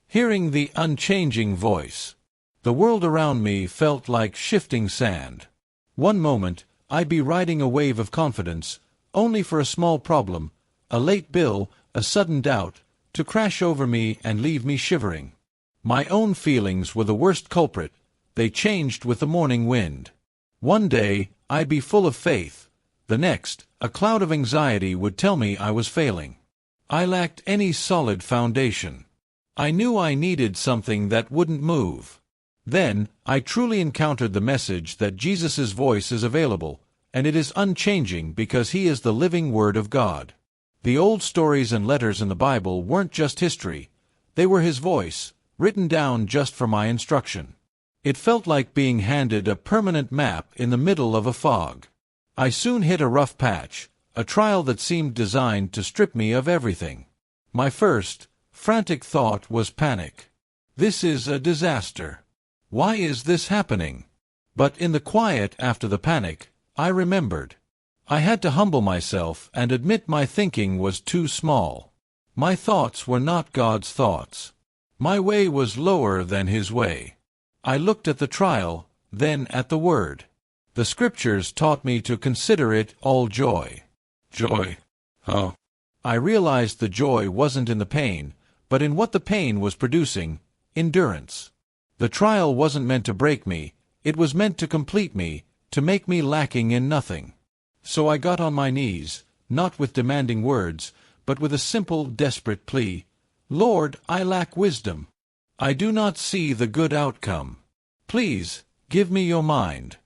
Hearing the unchanging voice. The world around me felt like shifting sand. One moment, I'd be riding a wave of confidence, only for a small problem, a late bill, a sudden doubt, to crash over me and leave me shivering. My own feelings were the worst culprit. They changed with the morning wind. One day, I'd be full of faith. The next, a cloud of anxiety would tell me I was failing. I lacked any solid foundation. I knew I needed something that wouldn't move. Then, I truly encountered the message that Jesus' voice is available, and it is unchanging because He is the living Word of God. The old stories and letters in the Bible weren't just history. They were His voice, written down just for my instruction. It felt like being handed a permanent map in the middle of a fog. I soon hit a rough patch, a trial that seemed designed to strip me of everything. My first, frantic thought was panic. This is a disaster. Why is this happening? But in the quiet after the panic, I remembered. I had to humble myself and admit my thinking was too small. My thoughts were not God's thoughts. My way was lower than His way. I looked at the trial, then at the Word. The Scriptures taught me to consider it all joy. Joy. Oh. I realized the joy wasn't in the pain, but in what the pain was producing, endurance. The trial wasn't meant to break me, it was meant to complete me, to make me lacking in nothing. So I got on my knees, not with demanding words, but with a simple, desperate plea. Lord, I lack wisdom. I do not see the good outcome. Please, give me your mind.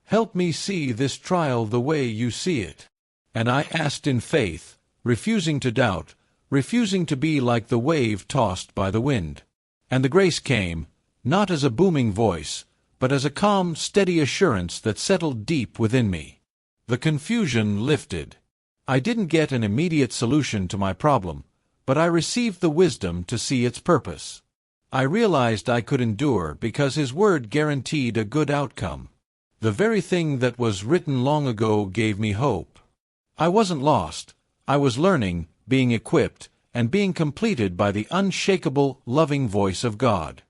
Help me see this trial the way you see it. And I asked in faith, refusing to doubt, refusing to be like the wave tossed by the wind. And the grace came, not as a booming voice, but as a calm, steady assurance that settled deep within me. The confusion lifted. I didn't get an immediate solution to my problem, but I received the wisdom to see its purpose. I realized I could endure because His Word guaranteed a good outcome. The very thing that was written long ago gave me hope. I wasn't lost. I was learning, being equipped, and being completed by the unshakable, loving voice of God.